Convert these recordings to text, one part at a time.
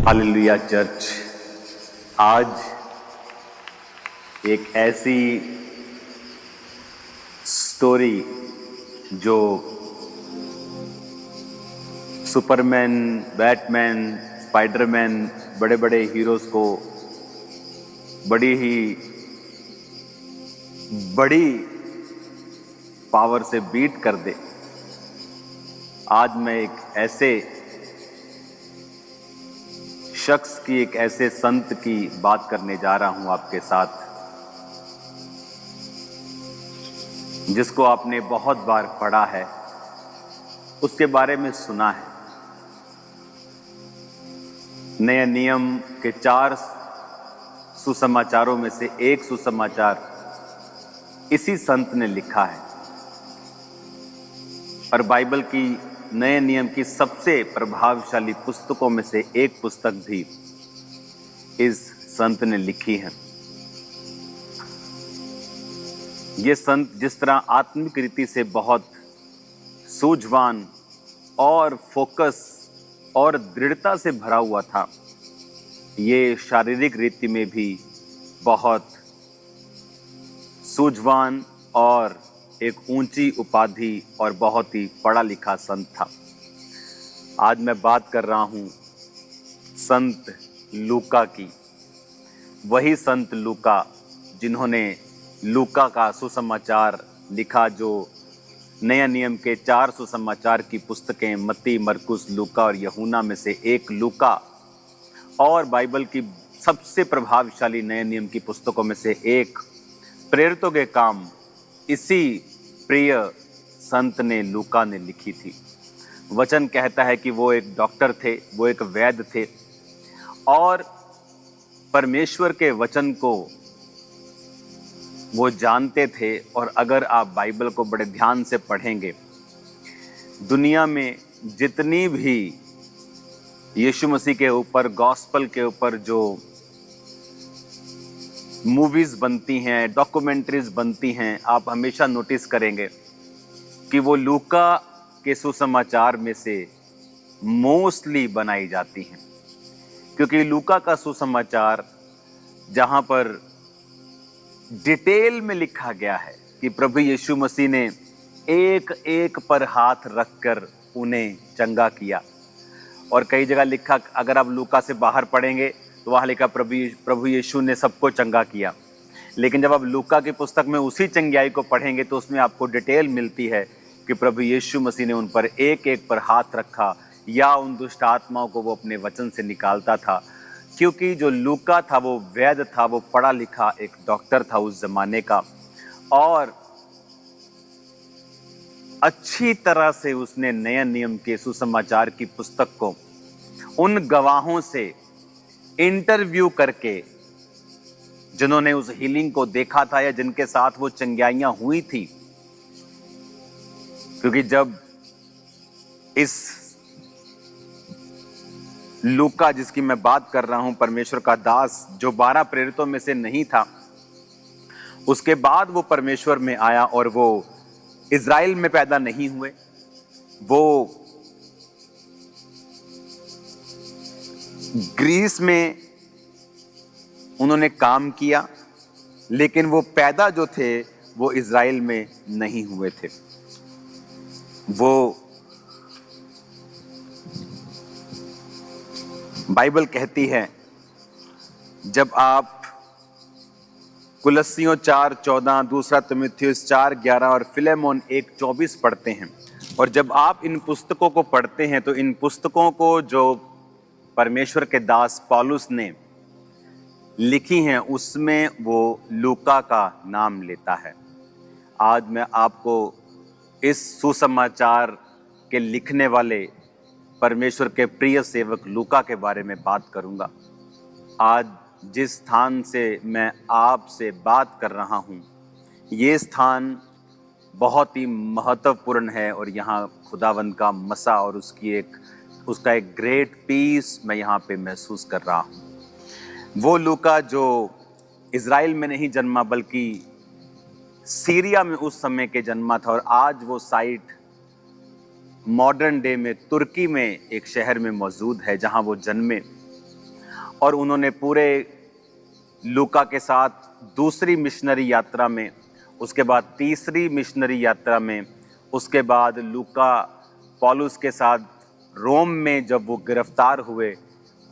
Hallelujah church. आज एक ऐसी स्टोरी जो सुपरमैन, बैटमैन, स्पाइडरमैन, बड़े बड़े हीरोज को बड़ी ही बड़ी पावर से बीट कर दे। आज मैं एक ऐसे शख्स की, एक ऐसे संत की बात करने जा रहा हूं आपके साथ, जिसको आपने बहुत बार पढ़ा है, उसके बारे में सुना है। नए नियम के 4 सुसमाचारों में से एक सुसमाचार इसी संत ने लिखा है, और बाइबल की नए नियम की सबसे प्रभावशाली पुस्तकों में से एक पुस्तक भी इस संत ने लिखी है। ये संत जिस तरह आत्मिक रीति से बहुत सूझवान और फोकस और दृढ़ता से भरा हुआ था, ये शारीरिक रीति में भी बहुत सूझवान और एक ऊंची उपाधि और बहुत ही पढ़ा लिखा संत था। आज मैं बात कर रहा हूं संत लूका की। वही संत लूका जिन्होंने लूका का सुसमाचार लिखा, जो नया नियम के 4 सुसमाचार की पुस्तकें मत्ती, मरकुस, लूका और यूहन्ना में से एक लूका, और बाइबल की सबसे प्रभावशाली नए नियम की पुस्तकों में से एक प्रेरितों के काम इसी प्रिय संत ने, लूका ने लिखी थी। वचन कहता है कि वो एक डॉक्टर थे, वो एक वैद्य थे, और परमेश्वर के वचन को वो जानते थे। और अगर आप बाइबल को बड़े ध्यान से पढ़ेंगे, दुनिया में जितनी भी यीशु मसीह के ऊपर, गॉस्पल के ऊपर जो मूवीज बनती हैं, डॉक्यूमेंट्रीज बनती हैं, आप हमेशा नोटिस करेंगे कि वो लूका के सुसमाचार में से मोस्टली बनाई जाती हैं, क्योंकि लूका का सुसमाचार जहां पर डिटेल में लिखा गया है कि प्रभु यीशु मसीह ने एक एक पर हाथ रखकर उन्हें चंगा किया। और कई जगह लिखा, अगर आप लूका से बाहर पढ़ेंगे तो वहाँ लिखा प्रभु यीशु ने सबको चंगा किया। लेकिन जब आप लूका की पुस्तक में उसी चंगाई को पढ़ेंगे तो उसमें आपको डिटेल मिलती है कि प्रभु यीशु मसीह ने उन पर एक एक पर हाथ रखा, या उन दुष्ट आत्माओं को वो अपने वचन से निकालता था। क्योंकि जो लूका था वो वैद्य था, वो पढ़ा लिखा एक डॉक्टर था उस जमाने का, और अच्छी तरह से उसने नए नियम के सुसमाचार की पुस्तक को उन गवाहों से इंटरव्यू करके, जिन्होंने उस हीलिंग को देखा था या जिनके साथ वो चंगाइयां हुई थी। क्योंकि जब इस लूका जिसकी मैं बात कर रहा हूं, परमेश्वर का दास, जो 12 प्रेरितों में से नहीं था, उसके बाद वो परमेश्वर में आया, और वो इज़राइल में पैदा नहीं हुए, वो ग्रीस में उन्होंने काम किया, लेकिन वो पैदा जो थे वो इज़राइल में नहीं हुए थे। वो बाइबल कहती है, जब आप कुलस्सियों 4:14, दूसरा तीमुथियुस 4:11 और फिलेमोन 1:24 पढ़ते हैं, और जब आप इन पुस्तकों को पढ़ते हैं तो इन पुस्तकों को जो परमेश्वर के दास पौलुस ने लिखी हैं, उसमें वो लूका का नाम लेता है। आज मैं आपको इस सुसमाचार के लिखने वाले परमेश्वर के प्रिय सेवक लूका के बारे में बात करूंगा। आज जिस स्थान से मैं आपसे बात कर रहा हूं, ये स्थान बहुत ही महत्वपूर्ण है, और यहाँ खुदावंद का मसा और उसका एक ग्रेट पीस मैं यहाँ पे महसूस कर रहा हूँ। वो लूका जो इज़राइल में नहीं जन्मा, बल्कि सीरिया में उस समय के जन्मा था, और आज वो साइट मॉडर्न डे में तुर्की में एक शहर में मौजूद है जहाँ वो जन्मे। और उन्होंने पूरे लूका के साथ दूसरी मिशनरी यात्रा में, उसके बाद तीसरी मिशनरी यात्रा में, उसके बाद लूका पौलुस के साथ रोम में जब वो गिरफ्तार हुए,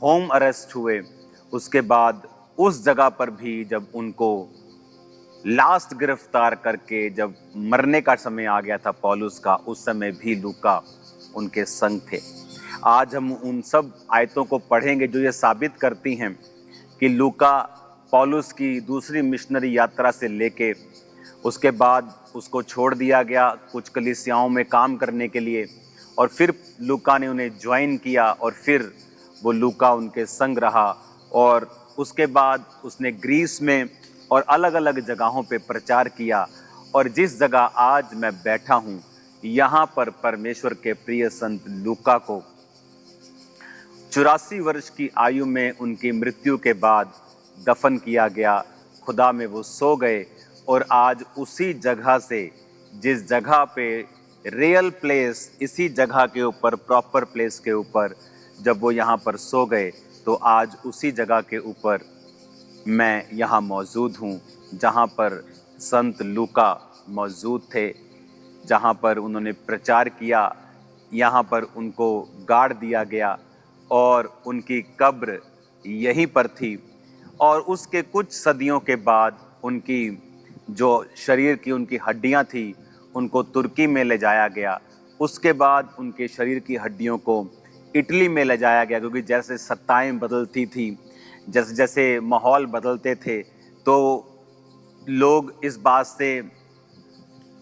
होम अरेस्ट हुए, उसके बाद उस जगह पर भी जब उनको लास्ट गिरफ्तार करके जब मरने का समय आ गया था पौलुस का, उस समय भी लूका उनके संग थे। आज हम उन सब आयतों को पढ़ेंगे जो ये साबित करती हैं कि लूका पौलुस की दूसरी मिशनरी यात्रा से लेके उसके बाद उसको छोड़ दिया गया कुछ कलीसियाओं में काम करने के लिए, और फिर लूका ने उन्हें ज्वाइन किया और फिर वो लूका उनके संग रहा, और उसके बाद उसने ग्रीस में और अलग अलग जगहों पे प्रचार किया। और जिस जगह आज मैं बैठा हूँ, यहाँ पर परमेश्वर के प्रिय संत लूका को 84 वर्ष की आयु में उनकी मृत्यु के बाद दफन किया गया। खुदा में वो सो गए, और आज उसी जगह से, जिस जगह पे रियल प्लेस, इसी जगह के ऊपर, प्रॉपर प्लेस के ऊपर जब वो यहाँ पर सो गए, तो आज उसी जगह के ऊपर मैं यहाँ मौजूद हूँ जहाँ पर संत लूका मौजूद थे, जहाँ पर उन्होंने प्रचार किया। यहाँ पर उनको गाड़ दिया गया और उनकी कब्र यहीं पर थी। और उसके कुछ सदियों के बाद उनकी जो शरीर की उनकी हड्डियाँ थी, उनको तुर्की में ले जाया गया। उसके बाद उनके शरीर की हड्डियों को इटली में ले जाया गया, क्योंकि जैसे सत्ताएँ बदलती थी, जैसे जैसे माहौल बदलते थे, तो लोग इस बात से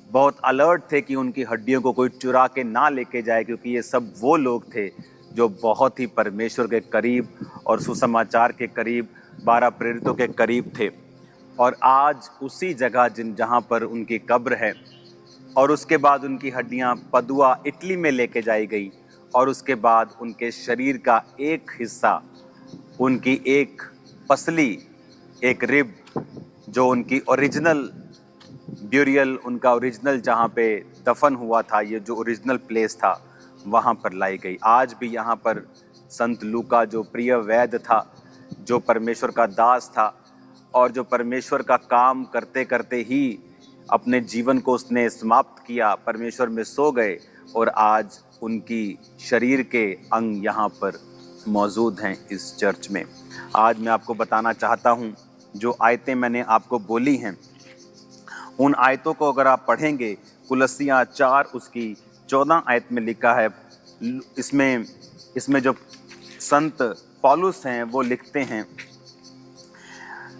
बहुत अलर्ट थे कि उनकी हड्डियों को कोई चुरा के ना लेके जाए, क्योंकि ये सब वो लोग थे जो बहुत ही परमेश्वर के करीब और सुसमाचार के करीब, 12 प्रेरितों के करीब थे। और आज उसी जगह जहाँ पर उनकी कब्र है, और उसके बाद उनकी हड्डियाँ पदुआ इटली में लेके जाई गई, और उसके बाद उनके शरीर का एक हिस्सा, उनकी एक पसली, एक रिब, जो उनकी ओरिजिनल ब्यूरियल, उनका ओरिजिनल जहाँ पे दफन हुआ था, ये जो ओरिजिनल प्लेस था, वहाँ पर लाई गई। आज भी यहाँ पर संत लूका जो प्रिय वैद्य था, जो परमेश्वर का दास था, और जो परमेश्वर का काम करते करते ही अपने जीवन को उसने समाप्त किया, परमेश्वर में सो गए, और आज उनकी शरीर के अंग यहाँ पर मौजूद हैं इस चर्च में। आज मैं आपको बताना चाहता हूँ, जो आयतें मैंने आपको बोली हैं, उन आयतों को अगर आप पढ़ेंगे, कुलस्सियाँ 4 उसकी 14 आयत में लिखा है, इसमें जो संत पौलुस हैं वो लिखते हैं,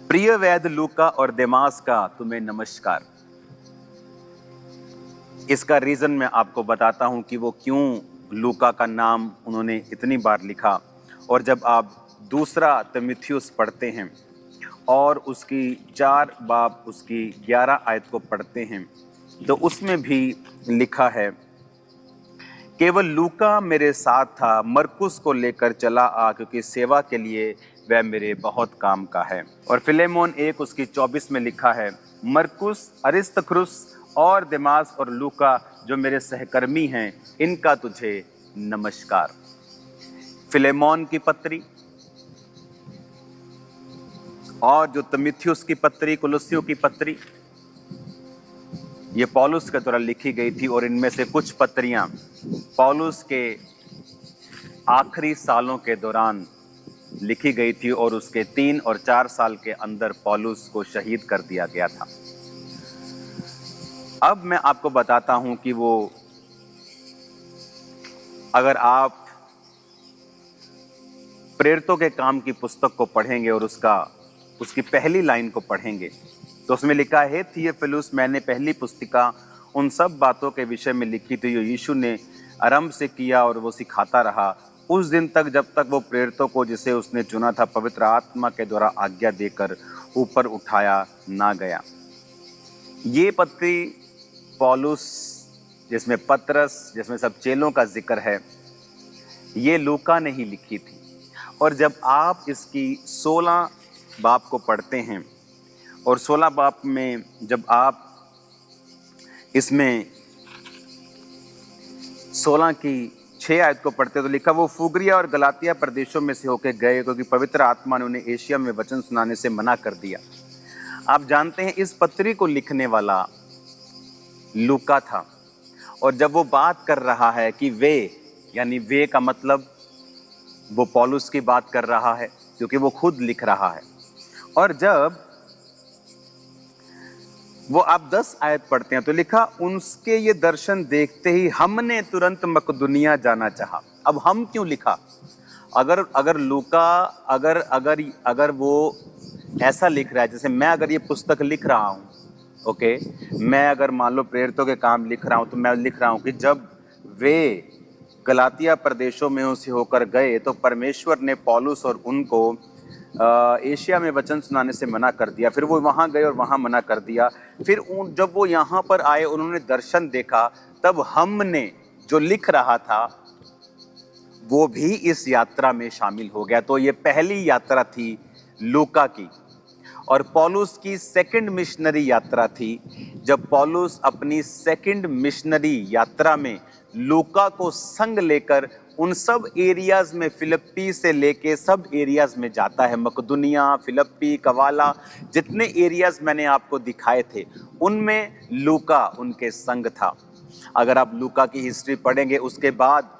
प्रिय वैद्य लूका और देमास का तुम्हें नमस्कार। इसका रीज़न मैं आपको बताता हूं कि वो क्यों लूका का नाम उन्होंने इतनी बार लिखा। और जब आप दूसरा तीमुथियुस पढ़ते हैं और उसकी 4 बाब उसकी 11 आयत को पढ़ते हैं, तो उसमें भी लिखा है, केवल लूका मेरे साथ था, मरकुस को लेकर चला आ, क्योंकि सेवा के लिए वह मेरे बहुत काम का है। और फिलेमोन 1 उसकी 24 में लिखा है, मरकुस, अरिस्तर्खुस और देमास और लूका जो मेरे सहकर्मी हैं, इनका तुझे नमस्कार। फिलेमोन की पत्री और जो तीमुथियुस की पत्री, कुलुस्सियों की पत्री, ये पौलुस के द्वारा लिखी गई थी। और इनमें से कुछ पत्रियां पौलुस के आखिरी सालों के दौरान लिखी गई थी, और उसके 3 और 4 साल के अंदर पौलुस को शहीद कर दिया गया था। अब मैं आपको बताता हूं कि वो, अगर आप प्रेरितों के काम की पुस्तक को पढ़ेंगे और उसकी पहली लाइन को पढ़ेंगे, तो उसमें लिखा है, थियोफिलुस, मैंने पहली पुस्तिका उन सब बातों के विषय में लिखी थी जो यीशु ने आरंभ से किया और वो सिखाता रहा उस दिन तक, जब तक वो प्रेरितों को जिसे उसने चुना था पवित्र आत्मा के द्वारा आज्ञा देकर ऊपर उठाया ना गया। ये पत्री पौलुस, जिसमें पतरस, जिसमें सब चेलों का जिक्र है, ये लूका ने ही लिखी थी। और जब आप इसकी 16 बाब को पढ़ते हैं, और 16 बाब में जब आप इसमें 16 की 6 आयत को पढ़ते तो लिखा, वो फुग्रिया और गलातिया प्रदेशों में से होकर गए क्योंकि पवित्र आत्मा ने उन्हें एशिया में वचन सुनाने से मना कर दिया। आप जानते हैं इस पत्री को लिखने वाला लूका था, और जब वो बात कर रहा है कि वे, यानी वे का मतलब वो पौलुस की बात कर रहा है क्योंकि वो खुद लिख रहा है। और जब वो आप 10 आयत पढ़ते हैं तो लिखा, उनके ये दर्शन देखते ही हमने तुरंत मकदुनिया जाना चाहा। अब हम क्यों लिखा? अगर लूका अगर वो ऐसा लिख रहा है, जैसे मैं अगर ये पुस्तक लिख रहा हूँ, ओके, मैं अगर मान लो प्रेरितों के काम लिख रहा हूँ तो मैं लिख रहा हूँ कि जब वे गलातिया प्रदेशों में से होकर गए तो परमेश्वर ने पौलुस और उनको एशिया में वचन सुनाने से मना कर दिया। फिर वो वहाँ गए और वहाँ मना कर दिया। फिर जब वो यहाँ पर आए, उन्होंने दर्शन देखा, तब हमने जो लिख रहा था वो भी इस यात्रा में शामिल हो गया। तो ये पहली यात्रा थी लूका की, और पौलुस की सेकंड मिशनरी यात्रा थी। जब पौलुस अपनी सेकंड मिशनरी यात्रा में लूका को संग लेकर उन सब एरियाज में, फिलिप्पी से लेके सब एरियाज में जाता है, मकदुनिया, फिलिप्पी, कवाला, जितने एरियाज मैंने आपको दिखाए थे उनमें लूका उनके संग था। अगर आप लूका की हिस्ट्री पढ़ेंगे, उसके बाद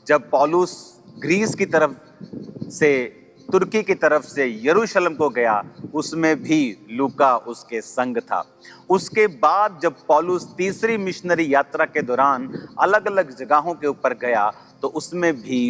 जब पौलुस ग्रीस की तरफ से, तुर्की की तरफ से यरूशलेम को गया, उसमें भी लूका उसके संग था। उसके बाद जब पौलुस तीसरी मिशनरी यात्रा के दौरान अलग अलग जगहों के ऊपर गया तो उसमें भी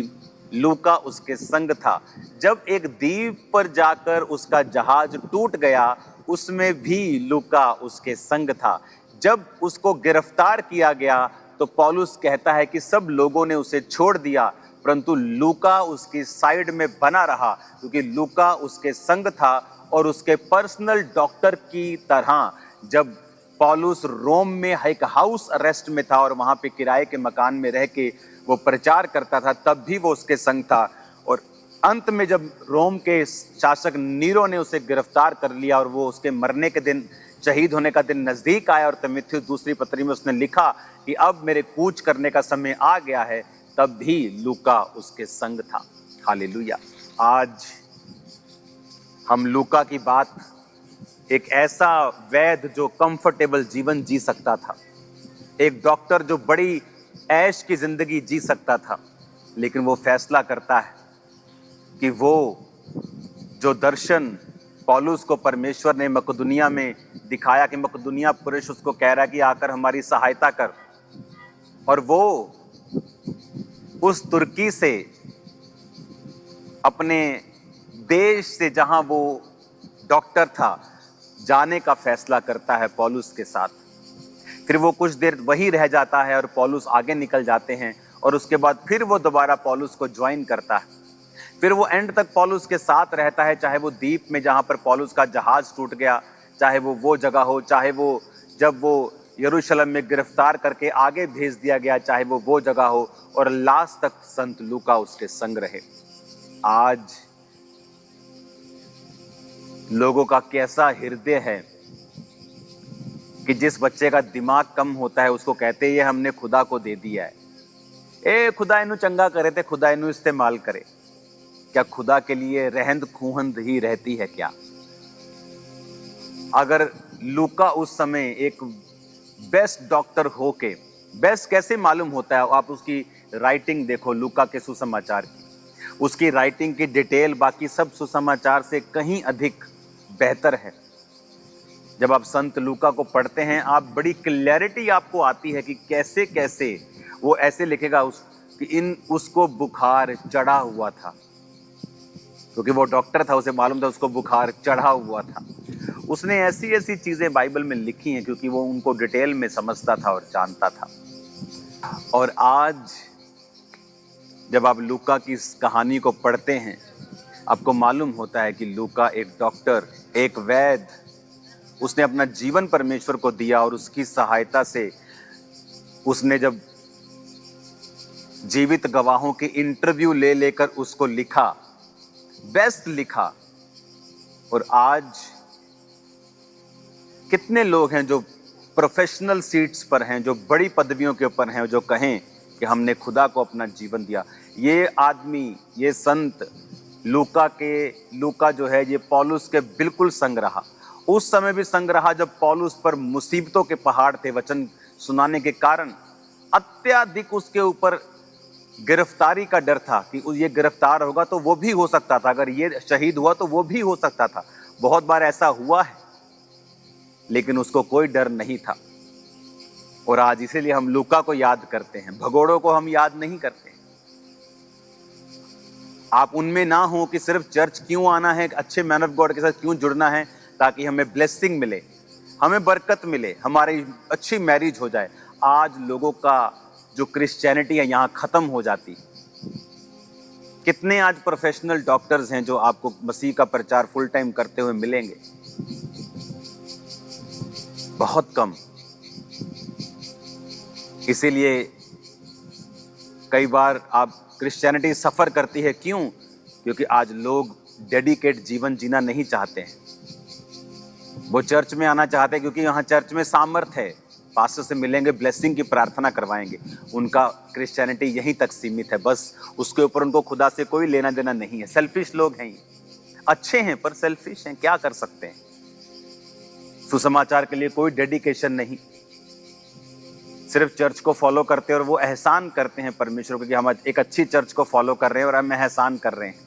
लूका उसके संग था। जब एक द्वीप पर जाकर उसका जहाज टूट गया, उसमें भी लूका उसके संग था। जब उसको गिरफ्तार किया गया तो पौलुस कहता है कि सब लोगों ने उसे छोड़ दिया, परंतु लूका उसकी साइड में बना रहा, क्योंकि लूका उसके संग था और उसके पर्सनल डॉक्टर की तरह। जब पौलुस रोम में एक हाउस अरेस्ट में था और वहां पे किराए के मकान में रह के वो प्रचार करता था, तब भी वो उसके संग था। और अंत में जब रोम के शासक नीरो ने उसे गिरफ्तार कर लिया और वो उसके मरने के दिन, शहीद होने का दिन नजदीक आया, और तीमुथियुस दूसरी पत्री में उसने लिखा कि अब मेरे कूच करने का समय आ गया है, तब भी लूका उसके संग था। हालेलुया। आज हम लूका की बात, एक ऐसा वैद्य जो कंफर्टेबल जीवन जी सकता था, एक डॉक्टर जो बड़ी ऐश की जिंदगी जी सकता था, लेकिन वो फैसला करता है कि वो जो दर्शन पौलुस को परमेश्वर ने मकदुनिया में दिखाया, कि मकदुनिया पुरुष उसको कह रहा है कि आकर हमारी सहायता कर, और वो उस तुर्की से, अपने देश से जहां वो डॉक्टर था, जाने का फैसला करता है पौलुस के साथ। फिर वो कुछ देर वहीं रह जाता है और पौलुस आगे निकल जाते हैं, और उसके बाद फिर वो दोबारा पौलुस को ज्वाइन करता है। फिर वो एंड तक पौलुस के साथ रहता है, चाहे वो द्वीप में जहां पर पौलुस का जहाज टूट गया, चाहे वो जगह हो, चाहे वो जब वो यरूशलेम में गिरफ्तार करके आगे भेज दिया गया, चाहे वो जगह हो, और लास्ट तक संत लूका उसके संग रहे। आज लोगों का कैसा हृदय है कि जिस बच्चे का दिमाग कम होता है उसको कहते हैं हमने खुदा को दे दिया है, ए खुदा इन्हू चंगा करे थे, खुदा इन्हू इस्तेमाल करे। क्या खुदा के लिए रहंद खूहंद ही रहती है क्या? अगर लूका उस समय एक बेस्ट डॉक्टर होके, बेस्ट कैसे मालूम होता है, आप उसकी राइटिंग देखो लूका के सुसमाचार की, उसकी राइटिंग की डिटेल बाकी सब सुसमाचार से कहीं अधिक बेहतर है। जब आप संत लूका को पढ़ते हैं, आप बड़ी क्लैरिटी आपको आती है कि कैसे कैसे वो ऐसे लिखेगा कि उसको बुखार चढ़ा हुआ था, क्योंकि वो डॉक्टर था, उसे मालूम था उसको बुखार चढ़ा हुआ था। उसने ऐसी ऐसी चीजें बाइबल में लिखी हैं क्योंकि वो उनको डिटेल में समझता था और जानता था। और आज जब आप लूका की इस कहानी को पढ़ते हैं, आपको मालूम होता है कि लूका एक डॉक्टर, एक वैद्य, उसने अपना जीवन परमेश्वर को दिया, और उसकी सहायता से उसने जब जीवित गवाहों के इंटरव्यू ले लेकर उसको लिखा, बेस्ट लिखा। और आज कितने लोग हैं जो प्रोफेशनल सीट्स पर हैं, जो बड़ी पदवियों के ऊपर हैं, जो कहें कि हमने खुदा को अपना जीवन दिया। ये आदमी, ये संत लूका जो है, ये पौलुस के बिल्कुल संग रहा। उस समय भी संग रहा जब पौलुस पर मुसीबतों के पहाड़ थे वचन सुनाने के कारण। अत्यधिक उसके ऊपर गिरफ्तारी का डर था कि ये गिरफ्तार होगा तो वो भी हो सकता था, अगर ये शहीद हुआ तो वो भी हो सकता था। बहुत बार ऐसा हुआ है, लेकिन उसको कोई डर नहीं था। और आज इसीलिए हम लूका को याद करते हैं, भगोड़ों को हम याद नहीं करते। आप उनमें ना हो कि सिर्फ चर्च क्यों आना है, अच्छे मैन ऑफ गॉड के साथ क्यों जुड़ना है, ताकि हमें ब्लेसिंग मिले, हमें बरकत मिले, हमारी अच्छी मैरिज हो जाए। आज लोगों का जो क्रिश्चियनिटी है यहाँ खत्म हो जाती। कितने आज प्रोफेशनल डॉक्टर्स हैं जो आपको मसीह का प्रचार फुल टाइम करते हुए मिलेंगे? बहुत कम। इसीलिए कई बार आप क्रिश्चियनिटी सफर करती है। क्यों? क्योंकि आज लोग डेडिकेट जीवन जीना नहीं चाहते हैं। वो चर्च में आना चाहते हैं क्योंकि यहाँ चर्च में सामर्थ है, पास्टर से मिलेंगे, ब्लेसिंग की प्रार्थना करवाएंगे। उनका क्रिश्चियनिटी यहीं तक सीमित है, बस उसके ऊपर उनको खुदा से कोई लेना देना नहीं है। सेल्फिश लोग हैं, अच्छे हैं पर सेल्फिश हैं, क्या कर सकते हैं। सुसमाचार के लिए कोई डेडिकेशन नहीं, सिर्फ चर्च को फॉलो करते हैं और वो एहसान करते हैं परमेश्वर को कि हम एक अच्छी चर्च को फॉलो कर रहे हैं और हम एहसान कर रहे हैं।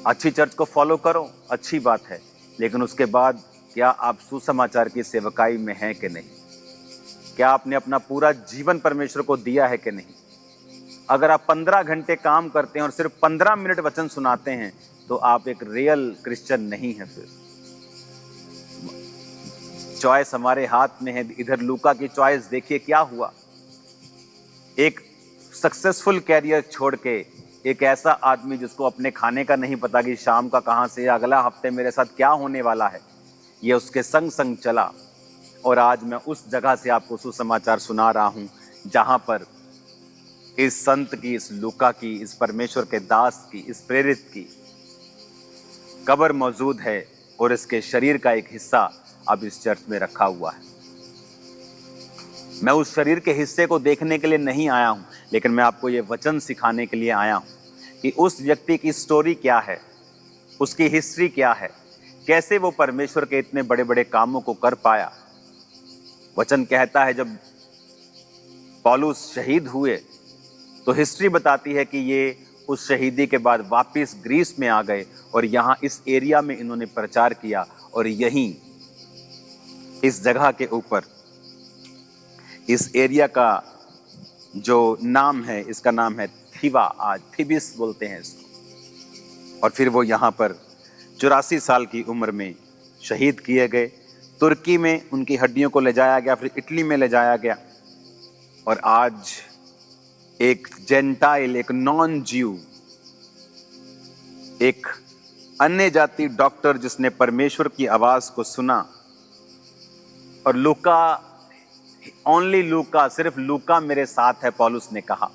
अच्छी चर्च को फॉलो करो, अच्छी बात है, लेकिन उसके बाद क्या आप सुसमाचार की सेवकाई में हैं कि नहीं? क्या आपने अपना पूरा जीवन परमेश्वर को दिया है कि नहीं? अगर आप 15 घंटे काम करते हैं और सिर्फ 15 मिनट वचन सुनाते हैं तो आप एक रियल क्रिश्चियन नहीं है। फिर चॉइस हमारे हाथ में है। इधर लूका की चॉइस देखिए क्या हुआ। एक सक्सेसफुल कैरियर छोड़ के एक ऐसा आदमी जिसको अपने खाने का नहीं पता कि शाम का कहां से, अगला हफ्ते मेरे साथ क्या होने वाला है, ये उसके संग संग चला। और आज मैं उस जगह से आपको सुसमाचार सुना रहा हूं जहां पर इस संत की, इस लूका की, इस परमेश्वर के दास की, इस प्रेरित की कब्र मौजूद है और इसके शरीर का एक हिस्सा अब इस चर्च में रखा हुआ है। मैं उस शरीर के हिस्से को देखने के लिए नहीं आया हूं, लेकिन मैं आपको ये वचन सिखाने के लिए आया हूं कि उस व्यक्ति की स्टोरी क्या है, उसकी हिस्ट्री क्या है, कैसे वो परमेश्वर के इतने बड़े बड़े कामों को कर पाया। वचन कहता है जब पौलुस शहीद हुए तो हिस्ट्री बताती है कि ये उस शहीदी के बाद वापस ग्रीस में आ गए और यहाँ इस एरिया में इन्होंने प्रचार किया। और यहीं इस जगह के ऊपर, इस एरिया का जो नाम है, इसका नाम है थीवा, आज थीबिस बोलते हैं इसको। और फिर वो यहाँ पर 84 साल की उम्र में शहीद किए गए। तुर्की में उनकी हड्डियों को ले जाया गया, फिर इटली में ले जाया गया। और आज एक जेंटाइल, एक नॉन ज्यू, एक अन्य जाति डॉक्टर जिसने परमेश्वर की आवाज को सुना, और लूका, ओनली लूका, सिर्फ लूका मेरे साथ है, पौलुस ने कहा,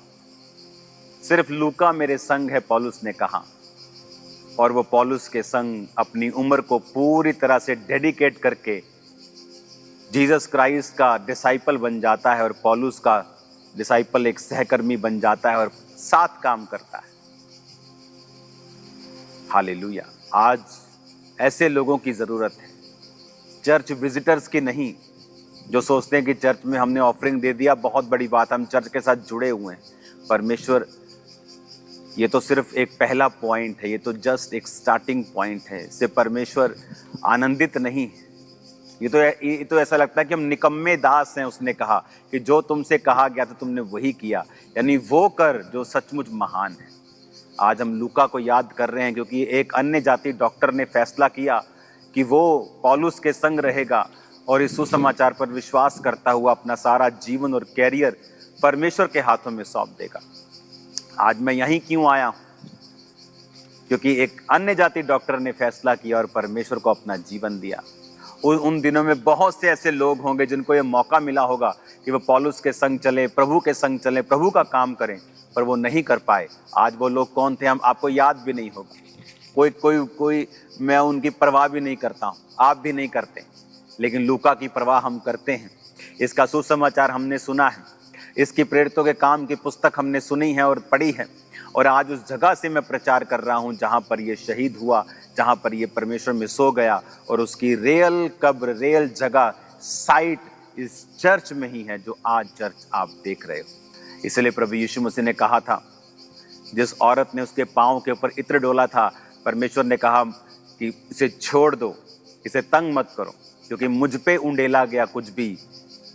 सिर्फ लूका मेरे संग है, पौलुस ने कहा। और वो पौलुस के संग अपनी उम्र को पूरी तरह से डेडिकेट करके जीसस क्राइस्ट का डिसाइपल बन जाता है। और पौलुस का डिसाइपल एक सहकर्मी बन जाता है और साथ काम करता है। हालेलुया। आज ऐसे लोगों की जरूरत है, चर्च विजिटर्स की नहीं, जो सोचते हैं कि चर्च में हमने ऑफरिंग दे दिया, बहुत बड़ी बात, हम चर्च के साथ जुड़े हुए हैं। परमेश्वर, ये तो सिर्फ एक पहला पॉइंट है, ये तो जस्ट एक स्टार्टिंग पॉइंट है। इससे परमेश्वर आनंदित नहीं। ये तो ऐसा लगता है कि हम निकम्मे दास हैं। उसने कहा कि जो तुमसे कहा गया था तुमने वही किया, यानी वो कर जो सचमुच महान है। आज हम लूका को याद कर रहे हैं क्योंकि एक अन्य जाति डॉक्टर ने फैसला किया कि वो पौलुस के संग रहेगा और इस सुसमाचार पर विश्वास करता हुआ अपना सारा जीवन और कैरियर परमेश्वर के हाथों में सौंप देगा। आज मैं यहीं क्यों आया हूं? क्योंकि एक अन्य जाति डॉक्टर ने फैसला किया और परमेश्वर को अपना जीवन दिया। उन दिनों में बहुत से ऐसे लोग होंगे जिनको ये मौका मिला होगा कि वो पौलुस के संग चले, प्रभु के संग चले, प्रभु का काम करें, पर वो नहीं कर पाए। आज वो लोग कौन थे हम आपको याद भी नहीं होगा। कोई मैं उनकी परवाह भी नहीं करता हूँ, आप भी नहीं करते, लेकिन लूका की परवाह हम करते हैं। इसका सुसमाचार हमने सुना है। इसकी प्रेरितों के काम की पुस्तक हमने सुनी है और पढ़ी है, और आज उस जगह से मैं प्रचार कर रहा हूं जहां पर ये शहीद हुआ, जहां पर ये परमेश्वर में सो गया, और उसकी रियल कब्र, रियल जगह, साइट इस चर्च में ही है जो आज चर्च आप देख रहे हो। इसलिए प्रभु यीशु मसीह ने कहा था, जिस औरत ने उसके पांव के ऊपर इत्र डोला था, परमेश्वर ने कहा कि इसे छोड़ दो, इसे तंग मत करो, क्योंकि मुझ पे उंडेला गया कुछ भी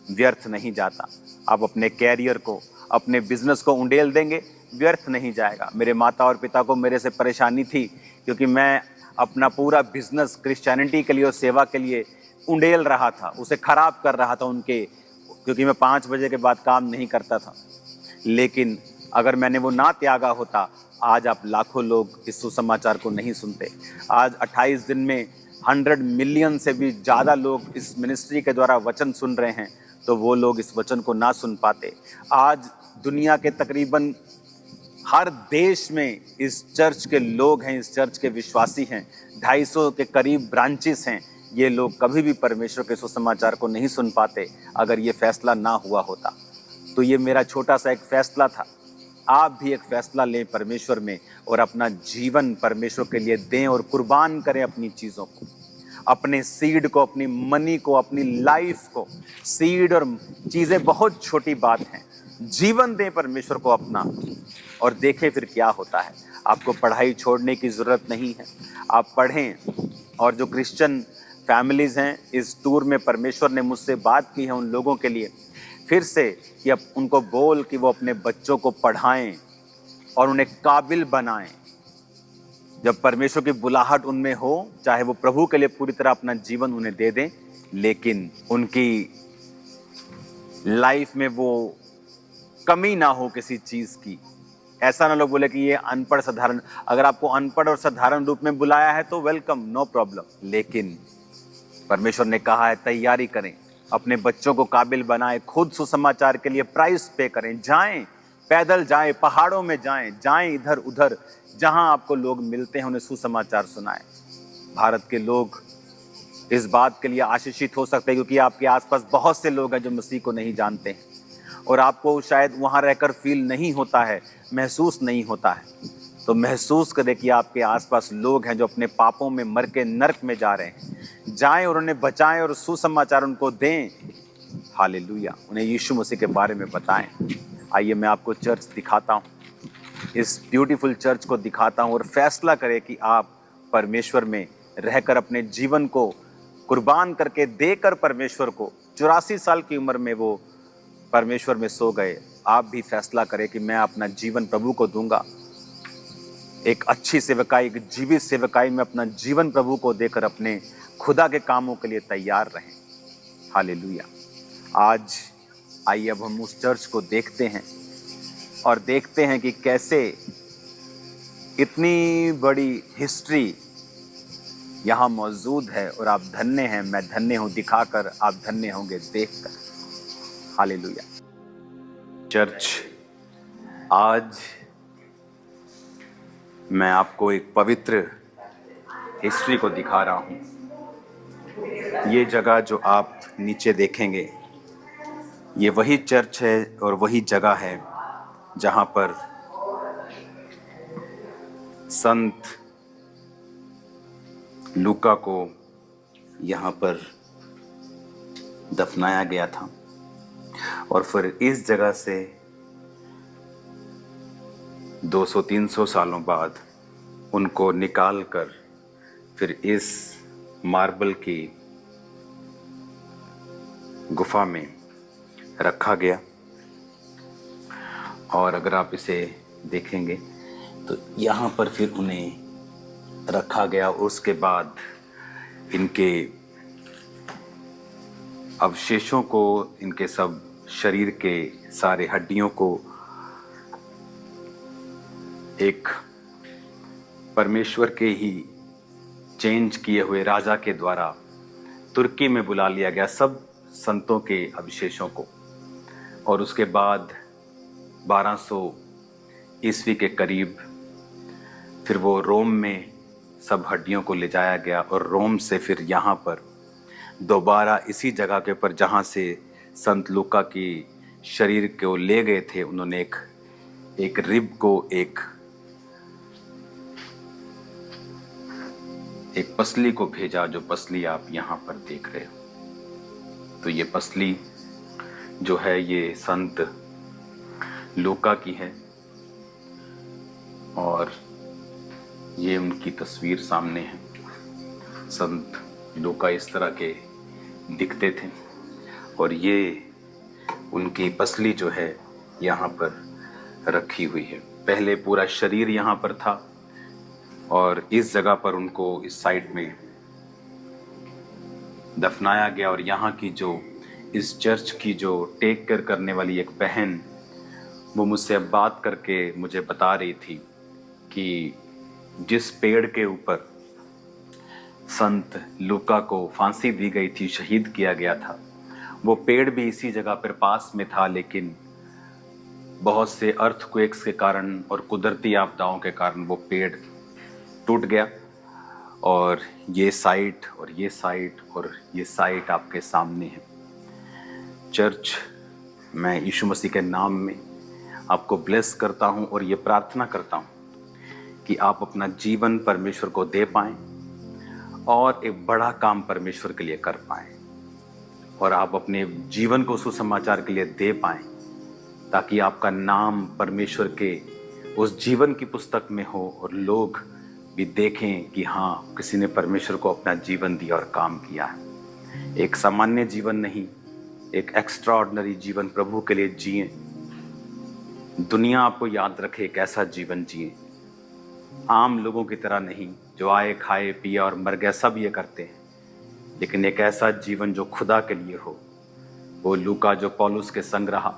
व्यर्थ नहीं जाता। आप अपने कैरियर को, अपने बिजनेस को उंडेल देंगे, व्यर्थ नहीं जाएगा। मेरे माता और पिता को मेरे से परेशानी थी, क्योंकि मैं अपना पूरा बिजनेस क्रिश्चियनिटी के लिए और सेवा के लिए उंडेल रहा था, उसे खराब कर रहा था उनके, क्योंकि मैं 5 बजे के बाद काम नहीं करता था। लेकिन अगर मैंने वो ना त्यागा होता, आज आप लाखों लोग इस सुसमाचार को नहीं सुनते। आज 28 दिन में 100 मिलियन से भी ज़्यादा लोग इस मिनिस्ट्री के द्वारा वचन सुन रहे हैं, तो वो लोग इस वचन को ना सुन पाते। आज दुनिया के तकरीबन हर देश में इस चर्च के लोग हैं, इस चर्च के विश्वासी हैं, 250 के करीब ब्रांचेस हैं। ये लोग कभी भी परमेश्वर के सुसमाचार को नहीं सुन पाते अगर ये फैसला ना हुआ होता। तो ये मेरा छोटा सा एक फैसला था। आप भी एक फैसला लें परमेश्वर में और अपना जीवन परमेश्वर के लिए दें और कुर्बान करें अपनी चीज़ों को, अपने सीड को, अपनी मनी को, अपनी लाइफ को। सीड और चीज़ें बहुत छोटी बात हैं। जीवन दें परमेश्वर को अपना और देखें फिर क्या होता है। आपको पढ़ाई छोड़ने की ज़रूरत नहीं है, आप पढ़ें। और जो क्रिश्चियन फैमिलीज़ हैं, इस टूर में परमेश्वर ने मुझसे बात की है उन लोगों के लिए फिर से कि अब उनको बोल कि वो अपने बच्चों को पढ़ाएं और उन्हें काबिल बनाएं। जब परमेश्वर की बुलाहट उनमें हो, चाहे वो प्रभु के लिए पूरी तरह अपना जीवन उन्हें दे दें, लेकिन उनकी लाइफ में वो कमी ना हो किसी चीज़ की। ऐसा ना लोग बोले कि ये अनपढ़ साधारण। अगर आपको अनपढ़ और साधारण रूप में बुलाया है तो वेलकम, नो प्रॉब्लम। लेकिन परमेश्वर ने कहा है तैयारी करें, अपने बच्चों को काबिल बनाएं, खुद सुसमाचार के लिए प्राइस पे करें, जाएं, पैदल जाएं, पहाड़ों में जाएं इधर उधर, जहां आपको लोग मिलते हैं उन्हें सुसमाचार सुनाएं। भारत के लोग इस बात के लिए आशीषित हो सकते हैं क्योंकि आपके आसपास बहुत से लोग हैं जो मसीह को नहीं जानते हैं, और आपको शायद वहां रहकर फील नहीं होता है, महसूस नहीं होता है। तो महसूस करें कि आपके आसपास लोग हैं जो अपने पापों में मर के नर्क में जा रहे हैं। जाएं और उन्हें बचाएं और सुसमाचार उनको दें। हालेलुया, उन्हें यीशु मसीह के बारे में बताएं। आइए मैं आपको चर्च दिखाता हूँ, इस ब्यूटीफुल चर्च को दिखाता हूँ, और फैसला करें कि आप परमेश्वर में रहकर अपने जीवन को कुर्बान करके देकर परमेश्वर को, 84 साल की उम्र में वो परमेश्वर में सो गए। आप भी फैसला करें कि मैं अपना जीवन प्रभु को दूंगा। एक अच्छी सेवकाई, एक जीवित सेवकाई में अपना जीवन प्रभु को देकर अपने खुदा के कामों के लिए तैयार रहें। हालेलुया। आज आइए अब हम उस चर्च को देखते हैं और देखते हैं कि कैसे इतनी बड़ी हिस्ट्री यहाँ मौजूद है, और आप धन्य हैं, मैं धन्य हूँ दिखाकर, आप धन्य होंगे देखकर। हालेलुया। चर्च, आज मैं आपको एक पवित्र हिस्ट्री को दिखा रहा हूँ। ये जगह जो आप नीचे देखेंगे, ये वही चर्च है और वही जगह है जहाँ पर संत लूका को यहाँ पर दफनाया गया था, और फिर इस जगह से 200-300 सालों बाद उनको निकाल कर फिर इस मार्बल की गुफा में रखा गया। और अगर आप इसे देखेंगे तो यहाँ पर फिर उन्हें रखा गया। उसके बाद इनके अवशेषों को, इनके सब शरीर के सारे हड्डियों को एक परमेश्वर के ही चेंज किए हुए राजा के द्वारा तुर्की में बुला लिया गया, सब संतों के अवशेषों को। और उसके बाद 1200 ईस्वी के करीब फिर वो रोम में सब हड्डियों को ले जाया गया, और रोम से फिर यहाँ पर दोबारा इसी जगह के ऊपर जहाँ से संत लूका की शरीर को ले गए थे, उन्होंने एक रिब को एक पसली को भेजा, जो पसली आप यहाँ पर देख रहे हो। तो ये पसली जो है ये संत लूका की है और ये उनकी तस्वीर सामने है। संत लूका इस तरह के दिखते थे और ये उनकी पसली जो है यहाँ पर रखी हुई है। पहले पूरा शरीर यहाँ पर था और इस जगह पर उनको इस साइड में दफनाया गया। और यहाँ की जो इस चर्च की जो टेक केयर करने वाली एक बहन, वो मुझसे अब बात करके मुझे बता रही थी कि जिस पेड़ के ऊपर संत लूका को फांसी दी गई थी, शहीद किया गया था, वो पेड़ भी इसी जगह पर पास में था, लेकिन बहुत से अर्थक्वेक्स के कारण और कुदरती आपदाओं के कारण वो पेड़ टूट गया। और ये साइट और ये साइट और ये साइट आपके सामने है। चर्च, मैं यीशु मसीह के नाम में आपको ब्लेस करता हूँ और ये प्रार्थना करता हूँ कि आप अपना जीवन परमेश्वर को दे पाएं और एक बड़ा काम परमेश्वर के लिए कर पाएं और आप अपने जीवन को सुसमाचार के लिए दे पाएं, ताकि आपका नाम परमेश्वर के उस जीवन की पुस्तक में हो और लोग भी देखें कि हाँ, किसी ने परमेश्वर को अपना जीवन दिया और काम किया है। एक सामान्य जीवन नहीं, एक एक्स्ट्रा ऑर्डिनरी जीवन प्रभु के लिए जिए। दुनिया आपको याद रखे एक ऐसा जीवन जिए, आम लोगों की तरह नहीं जो आए खाए पिए और मर गए, सब ये करते हैं, लेकिन एक ऐसा जीवन जो खुदा के लिए हो। वो लूका जो पौलुस के संग रहा,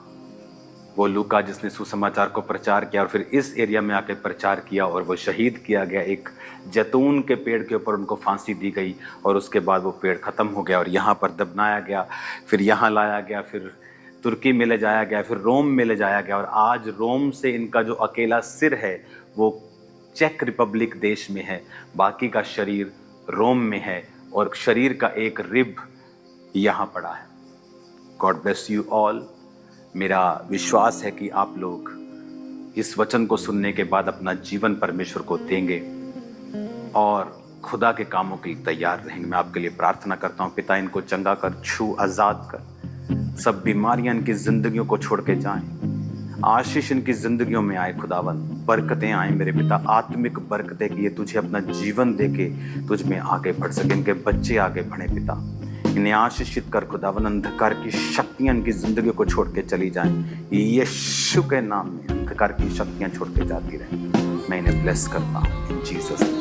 वो लूका जिसने सुसमाचार को प्रचार किया और फिर इस एरिया में आके प्रचार किया और वो शहीद किया गया। एक जैतून के पेड़ के ऊपर उनको फांसी दी गई और उसके बाद वो पेड़ ख़त्म हो गया और यहाँ पर दफनाया गया, फिर यहाँ लाया गया, फिर तुर्की में ले जाया गया, फिर रोम में ले जाया गया और आज रोम से इनका जो अकेला सिर है वो चेक रिपब्लिक देश में है, बाकी का शरीर रोम में है और शरीर का एक रिब यहाँ पड़ा है। God bless you all. मेरा विश्वास है कि आप लोग इस वचन को सुनने के बाद अपना जीवन परमेश्वर को देंगे और खुदा के कामों के लिए तैयार रहेंगे। मैं आपके लिए प्रार्थना करता हूँ, पिता इनको चंगा कर, छू, आज़ाद कर, सब बीमारियां इनकी जिंदगियों को छोड़ के जाएं, आशीष इनकी जिंदगियों में आए, खुदावन बरकतें आए मेरे पिता, आत्मिक बरकतें कि ये तुझे अपना जीवन देके तुझ में आगे बढ़ सके, इनके बच्चे आगे बढ़े पिता, इन्हें आशीषित कर खुदावन, अंधकार की शक्तियां इनकी जिंदगी को छोड़ के चली जाएं, यीशु के नाम में अंधकार की शक्तियां छोड़ के जाती रहें। मैं इन्हें ब्लेस करता हूँ इन जीसस।